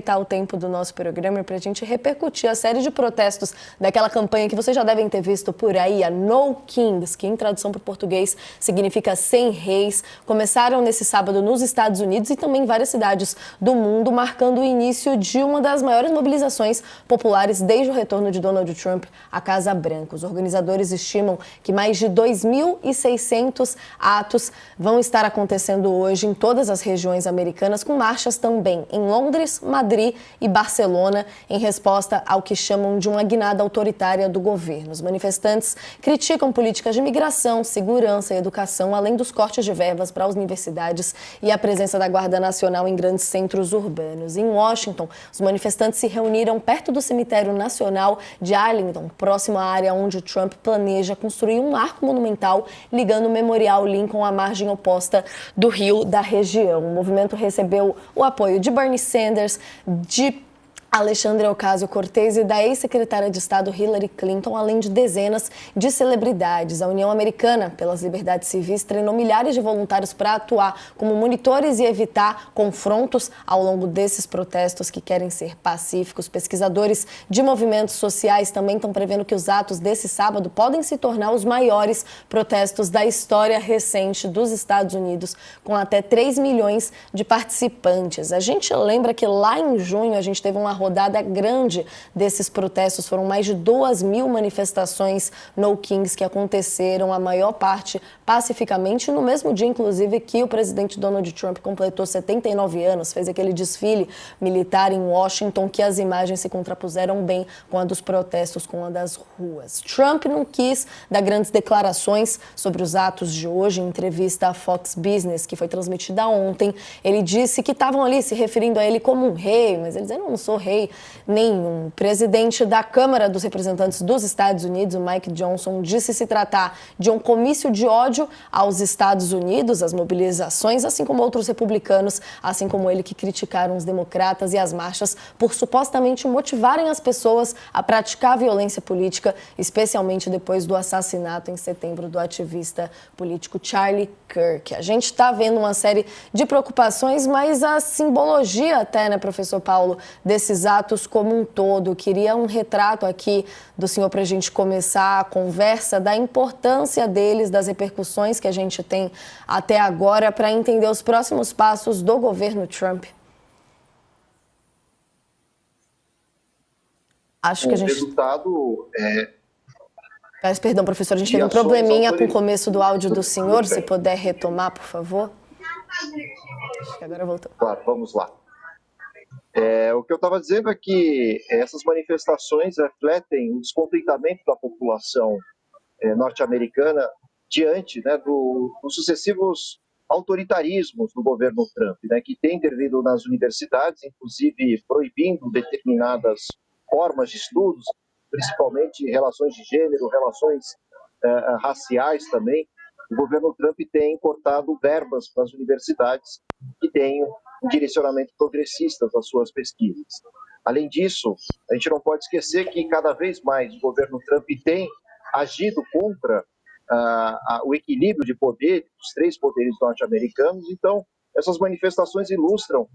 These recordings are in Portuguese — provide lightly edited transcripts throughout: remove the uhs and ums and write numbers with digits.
O tempo do nosso programa para a gente repercutir a série de protestos daquela campanha que vocês já devem ter visto por aí, a No Kings, que em tradução para o português significa sem reis. Começaram nesse sábado nos Estados Unidos e também em várias cidades do mundo, marcando o início de uma das maiores mobilizações populares desde o retorno de Donald Trump à Casa Branca. Os organizadores estimam que mais de 2.600 atos vão estar acontecendo hoje em todas as regiões americanas, com marchas também em Londres, Madrid e Barcelona, em resposta ao que chamam de uma guinada autoritária do governo. Os manifestantes criticam políticas de imigração, segurança e educação, além dos cortes de verbas para as universidades e a presença da Guarda Nacional em grandes centros urbanos. Em Washington, os manifestantes se reuniram perto do Cemitério Nacional de Arlington, próximo à área onde Trump planeja construir um arco monumental ligando o Memorial Lincoln à margem oposta do rio da região. O movimento recebeu o apoio de Bernie Sanders, de Alexandria Ocasio-Cortez e da ex-secretária de Estado Hillary Clinton, além de dezenas de celebridades. A União Americana pelas Liberdades Civis treinou milhares de voluntários para atuar como monitores e evitar confrontos ao longo desses protestos que querem ser pacíficos. Pesquisadores de movimentos sociais também estão prevendo que os atos desse sábado podem se tornar os maiores protestos da história recente dos Estados Unidos, com até 3 milhões de participantes. A gente lembra que lá em junho a gente teve uma rodada grande desses protestos. Foram mais de 2.000 manifestações No Kings que aconteceram, a maior parte pacificamente, no mesmo dia, inclusive, que o presidente Donald Trump completou 79 anos, fez aquele desfile militar em Washington, que as imagens se contrapuseram bem com a dos protestos, com a das ruas. Trump não quis dar grandes declarações sobre os atos de hoje. Em entrevista à Fox Business, que foi transmitida ontem, ele disse que estavam ali se referindo a ele como um rei, mas ele dizia, não sou rei nenhum. O presidente da Câmara dos Representantes dos Estados Unidos, o Mike Johnson, disse se tratar de um comício de ódio aos Estados Unidos, as mobilizações, assim como outros republicanos, assim como ele, que criticaram os democratas e as marchas por supostamente motivarem as pessoas a praticar violência política, especialmente depois do assassinato em setembro do ativista político Charlie Kirk. A gente está vendo uma série de preocupações, mas a simbologia até, né, professor Paulo, desses atos como um todo. Queria um retrato aqui do senhor para a gente começar a conversa, da importância deles, das repercussões que a gente tem até agora, para entender os próximos passos do governo Trump. Acho que a gente... O resultado Peço perdão, professor, a gente teve um probleminha com o começo do áudio do senhor, se puder retomar, por favor. Acho que agora voltou. Claro, vamos lá. O que eu estava dizendo é que essas manifestações refletem o descontentamento da população norte-americana diante, né, dos sucessivos autoritarismos do governo Trump, né, que tem intervido nas universidades, inclusive proibindo determinadas formas de estudos, principalmente relações de gênero, relações raciais também. O governo Trump tem cortado verbas para as universidades que têm um direcionamento progressista das suas pesquisas. Além disso, a gente não pode esquecer que cada vez mais o governo Trump tem agido contra o equilíbrio de poder dos 3 poderes norte-americanos. Então, essas manifestações ilustram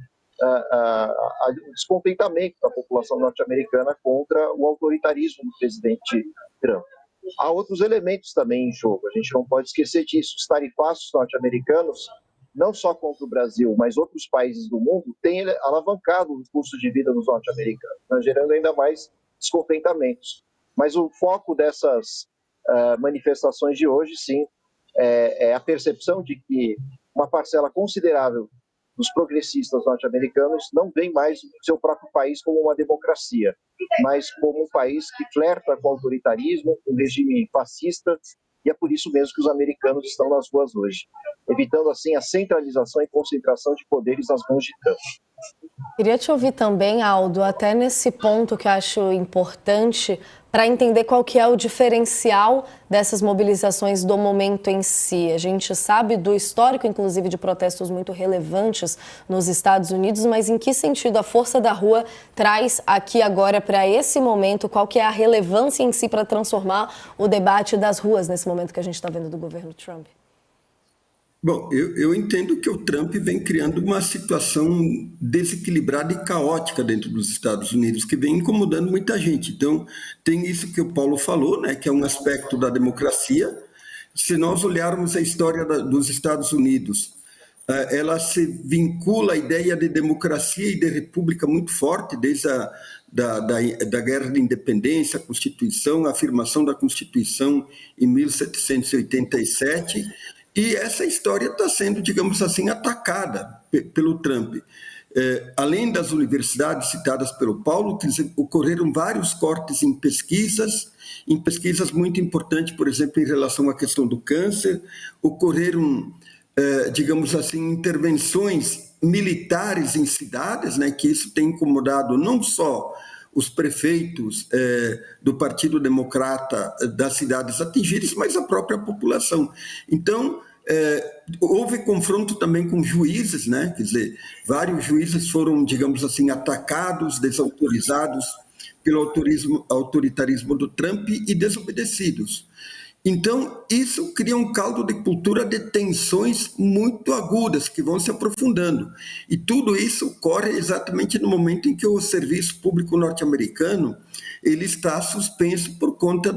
o descontentamento da população norte-americana contra o autoritarismo do presidente Trump. Há outros elementos também em jogo, a gente não pode esquecer disso. Os tarifaços norte-americanos, não só contra o Brasil, mas outros países do mundo, têm alavancado o custo de vida dos norte-americanos, né, gerando ainda mais descontentamentos. Mas o foco dessas manifestações de hoje, sim, é a percepção de que uma parcela considerável dos progressistas norte-americanos não veem mais o seu próprio país como uma democracia, mas como um país que flerta com o autoritarismo, um regime fascista, e é por isso mesmo que os americanos estão nas ruas hoje, evitando assim a centralização e concentração de poderes nas mãos de Trump. Queria te ouvir também, Aldo, até nesse ponto que eu acho importante, para entender qual que é o diferencial dessas mobilizações do momento em si. A gente sabe do histórico, inclusive, de protestos muito relevantes nos Estados Unidos, mas em que sentido a força da rua traz aqui agora para esse momento? Qual que é a relevância em si para transformar o debate das ruas nesse momento que a gente está vendo do governo Trump? Bom, eu entendo que o Trump vem criando uma situação desequilibrada e caótica dentro dos Estados Unidos, que vem incomodando muita gente. Então, tem isso que o Paulo falou, né, que é um aspecto da democracia. Se nós olharmos a história dos Estados Unidos, ela se vincula à ideia de democracia e de república muito forte, desde da Guerra de Independência, a Constituição, a afirmação da Constituição em 1787, e essa história está sendo, digamos assim, atacada pelo Trump. Além das universidades citadas pelo Paulo, ocorreram vários cortes em pesquisas muito importantes, por exemplo, em relação à questão do câncer, ocorreram, digamos assim, intervenções militares em cidades, né, que isso tem incomodado não só os prefeitos do Partido Democrata das cidades atingidas, mas a própria população. Então, houve confronto também com juízes, né? Quer dizer, vários juízes foram, digamos assim, atacados, desautorizados pelo autoritarismo do Trump e desobedecidos. Então, isso cria um caldo de cultura de tensões muito agudas que vão se aprofundando. E tudo isso ocorre exatamente no momento em que o serviço público norte-americano ele está suspenso por conta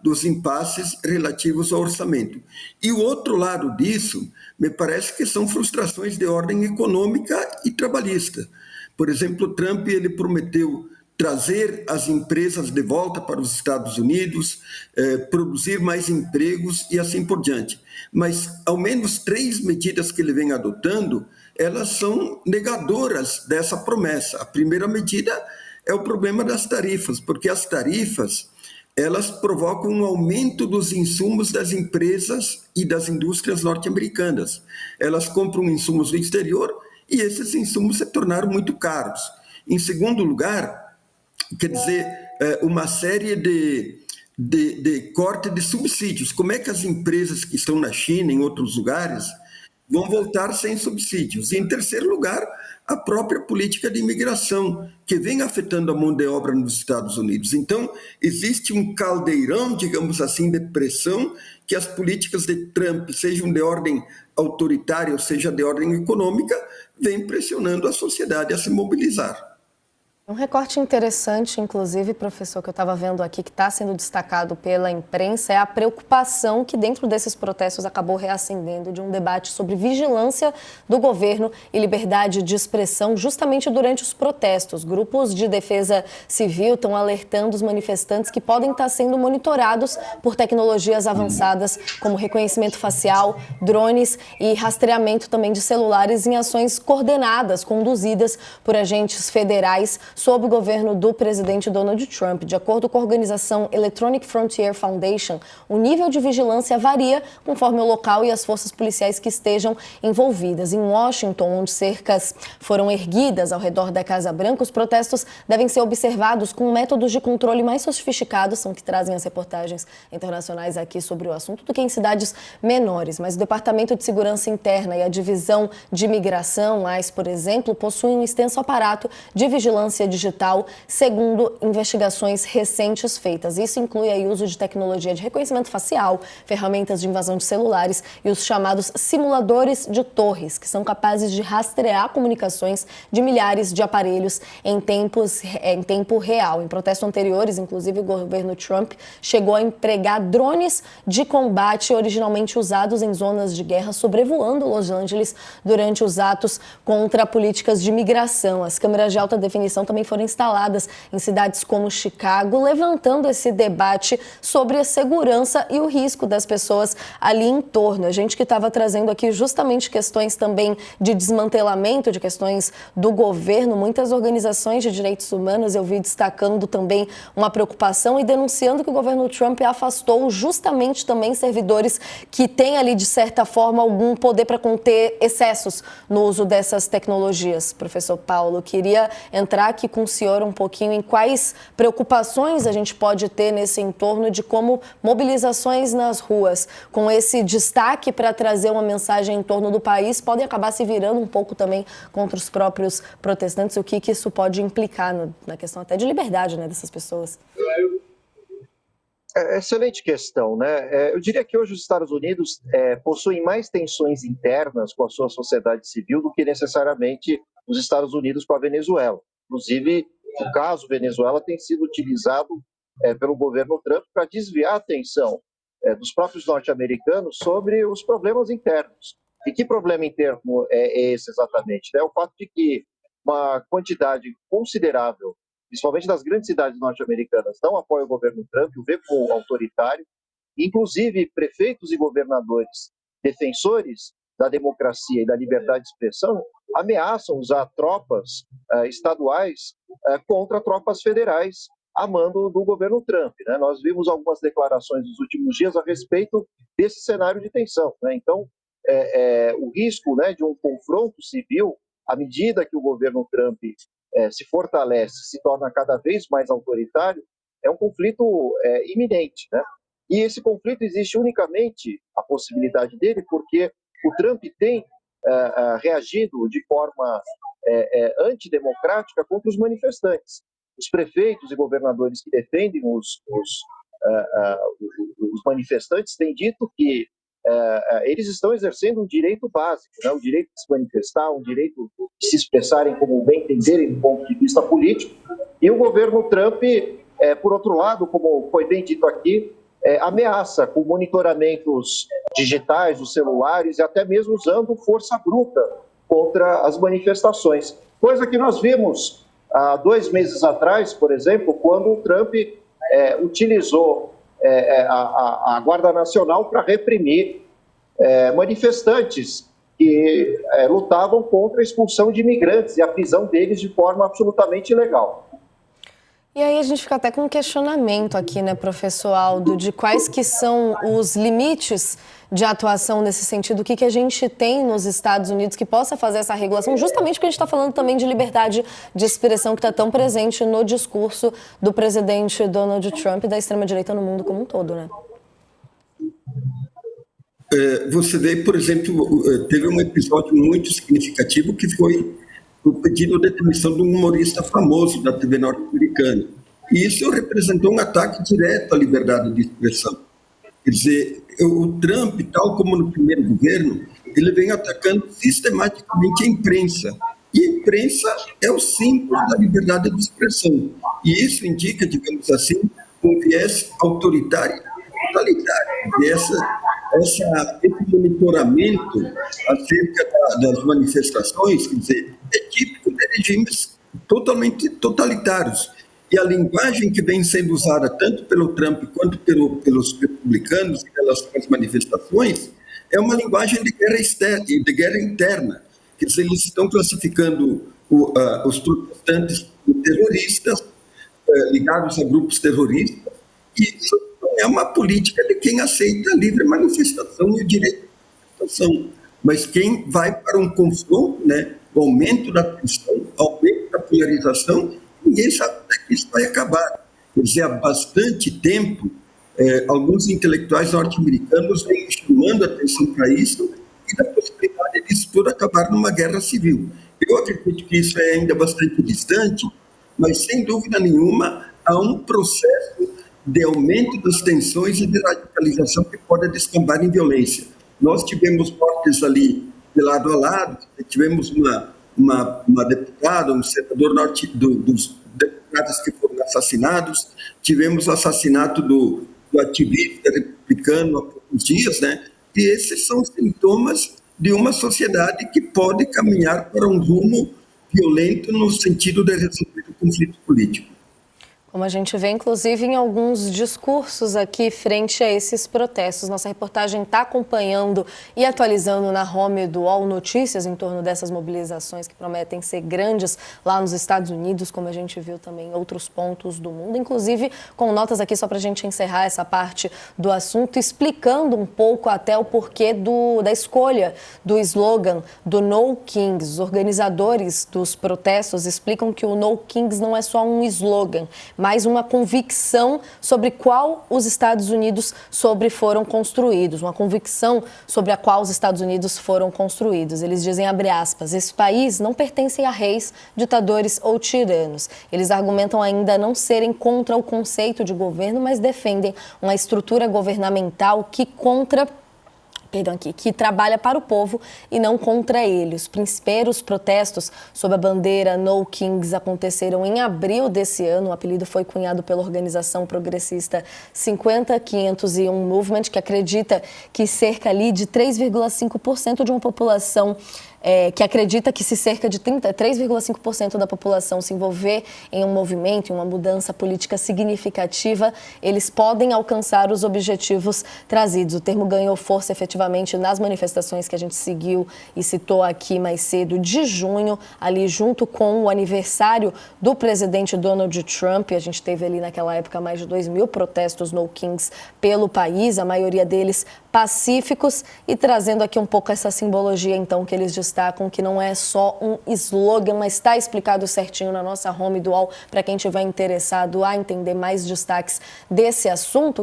dos impasses relativos ao orçamento. E o outro lado disso, me parece que são frustrações de ordem econômica e trabalhista. Por exemplo, Trump ele prometeu trazer as empresas de volta para os Estados Unidos, produzir mais empregos e assim por diante. Mas, ao menos 3 medidas que ele vem adotando, elas são negadoras dessa promessa. A primeira medida é o problema das tarifas, porque as tarifas elas provocam um aumento dos insumos das empresas e das indústrias norte-americanas. Elas compram insumos do exterior e esses insumos se tornaram muito caros. Em segundo lugar, quer dizer, uma série de corte de subsídios. Como é que as empresas que estão na China, em outros lugares, vão voltar sem subsídios? E, em terceiro lugar, a própria política de imigração, que vem afetando a mão de obra nos Estados Unidos. Então, existe um caldeirão, digamos assim, de pressão que as políticas de Trump, sejam de ordem autoritária ou seja de ordem econômica, vem pressionando a sociedade a se mobilizar. Um recorte interessante, inclusive, professor, que eu estava vendo aqui, que está sendo destacado pela imprensa, é a preocupação que dentro desses protestos acabou reacendendo de um debate sobre vigilância do governo e liberdade de expressão justamente durante os protestos. Grupos de defesa civil estão alertando os manifestantes que podem estar sendo monitorados por tecnologias avançadas como reconhecimento facial, drones e rastreamento também de celulares em ações coordenadas, conduzidas por agentes federais sob o governo do presidente Donald Trump. De acordo com a organização Electronic Frontier Foundation, o nível de vigilância varia conforme o local e as forças policiais que estejam envolvidas. Em Washington, onde cercas foram erguidas ao redor da Casa Branca, os protestos devem ser observados com métodos de controle mais sofisticados, são que trazem as reportagens internacionais aqui sobre o assunto, do que em cidades menores. Mas o Departamento de Segurança Interna e a Divisão de Imigração, AICE, por exemplo, possuem um extenso aparato de vigilância digital, segundo investigações recentes feitas. Isso inclui o uso de tecnologia de reconhecimento facial, ferramentas de invasão de celulares e os chamados simuladores de torres, que são capazes de rastrear comunicações de milhares de aparelhos em tempo real. Em protestos anteriores, inclusive, o governo Trump chegou a empregar drones de combate originalmente usados em zonas de guerra, sobrevoando Los Angeles durante os atos contra políticas de imigração. As câmeras de alta definição também foram instaladas em cidades como Chicago, levantando esse debate sobre a segurança e o risco das pessoas ali em torno. A gente que estava trazendo aqui justamente questões também de desmantelamento, de questões do governo, muitas organizações de direitos humanos eu vi destacando também uma preocupação e denunciando que o governo Trump afastou justamente também servidores que têm ali, de certa forma, algum poder para conter excessos no uso dessas tecnologias. Professor Paulo, queria entrar aqui com o senhor um pouquinho em quais preocupações a gente pode ter nesse entorno de como mobilizações nas ruas, com esse destaque para trazer uma mensagem em torno do país, podem acabar se virando um pouco também contra os próprios protestantes, o que isso pode implicar na questão até de liberdade, né, dessas pessoas. Excelente questão, né? Eu diria que hoje os Estados Unidos possuem mais tensões internas com a sua sociedade civil do que necessariamente os Estados Unidos com a Venezuela. Inclusive, o caso Venezuela tem sido utilizado pelo governo Trump para desviar a atenção dos próprios norte-americanos sobre os problemas internos. E que problema interno é esse exatamente? É o fato de que uma quantidade considerável, principalmente das grandes cidades norte-americanas, não apoia o governo Trump, o vê como autoritário. Inclusive, prefeitos e governadores defensores da democracia e da liberdade de expressão ameaçam usar tropas estaduais contra tropas federais a mando do governo Trump, né? Nós vimos algumas declarações nos últimos dias a respeito desse cenário de tensão, né? Então, o risco, né, de um confronto civil, à medida que o governo Trump se fortalece, se torna cada vez mais autoritário, é um conflito iminente, né? E esse conflito existe unicamente, a possibilidade dele, porque o Trump tem reagido de forma antidemocrática contra os manifestantes. Os prefeitos e governadores que defendem os manifestantes têm dito que eles estão exercendo um direito básico, né? O direito de se manifestar, um direito de se expressarem como bem entenderem do ponto de vista político. E o governo Trump, por outro lado, como foi bem dito aqui, ameaça com monitoramentos digitais dos celulares e até mesmo usando força bruta contra as manifestações. Coisa que nós vimos há 2 meses atrás, por exemplo, quando o Trump utilizou a Guarda Nacional para reprimir manifestantes que lutavam contra a expulsão de imigrantes e a prisão deles de forma absolutamente ilegal. E aí a gente fica até com um questionamento aqui, né, professor Aldo, de quais que são os limites de atuação nesse sentido, o que a gente tem nos Estados Unidos que possa fazer essa regulação, justamente porque a gente está falando também de liberdade de expressão que está tão presente no discurso do presidente Donald Trump e da extrema-direita no mundo como um todo, né? Você vê, por exemplo, teve um episódio muito significativo que foi o pedido de demissão de um humorista famoso da TV norte-americana. E isso representou um ataque direto à liberdade de expressão. Quer dizer, o Trump, tal como no primeiro governo, ele vem atacando sistematicamente a imprensa. E a imprensa é o símbolo da liberdade de expressão. E isso indica, digamos assim, um viés autoritário, totalitário. E esse monitoramento acerca das manifestações, quer dizer, é típico de regimes totalmente totalitários. E a linguagem que vem sendo usada tanto pelo Trump quanto pelos republicanos em relação às manifestações é uma linguagem de guerra externa, de guerra interna. Quer dizer, eles estão classificando os protestantes como terroristas, ligados a grupos terroristas, e isso não é uma política de quem aceita a livre manifestação e o direito de manifestação, mas quem vai para um confronto, né, o aumento da tensão, o aumento da polarização, ninguém sabe até que isso vai acabar. Quer dizer, há bastante tempo, alguns intelectuais norte-americanos vêm chamando a atenção para isso e da possibilidade disso tudo acabar numa guerra civil. Eu acredito que isso é ainda bastante distante, mas, sem dúvida nenhuma, há um processo de aumento das tensões e de radicalização que pode descambar em violência. Nós tivemos mortes ali de lado a lado, tivemos uma deputada, um senador dos deputados que foram assassinados, tivemos o assassinato do ativista republicano há poucos dias, né? E esses são sintomas de uma sociedade que pode caminhar para um rumo violento no sentido de resolver o conflito político. Como a gente vê, inclusive, em alguns discursos aqui frente a esses protestos. Nossa reportagem está acompanhando e atualizando na home do UOL Notícias em torno dessas mobilizações que prometem ser grandes lá nos Estados Unidos, como a gente viu também em outros pontos do mundo, inclusive com notas aqui só para a gente encerrar essa parte do assunto, explicando um pouco até o porquê da escolha do slogan do No Kings. Os organizadores dos protestos explicam que o No Kings não é só um slogan, mais uma convicção sobre qual os Estados Unidos foram construídos, uma convicção sobre a qual os Estados Unidos foram construídos. Eles dizem, abre aspas, esse país não pertence a reis, ditadores ou tiranos. Eles argumentam ainda não serem contra o conceito de governo, mas defendem uma estrutura governamental que trabalha para o povo e não contra ele. Os primeiros protestos sob a bandeira No Kings aconteceram em abril desse ano. O apelido foi cunhado pela organização progressista 50501 Movement, que acredita que cerca ali de 3,5% de uma população que acredita que se cerca de 3,5% da população se envolver em um movimento, em uma mudança política significativa, eles podem alcançar os objetivos trazidos. O termo ganhou força efetivamente nas manifestações que a gente seguiu e citou aqui mais cedo, de junho, ali junto com o aniversário do presidente Donald Trump. A gente teve ali naquela época mais de 2.000 protestos No Kings pelo país, a maioria deles pacíficos, e trazendo aqui um pouco essa simbologia, então, que eles destacam, que não é só um slogan, mas está explicado certinho na nossa home do UOL, para quem estiver interessado a entender mais destaques desse assunto.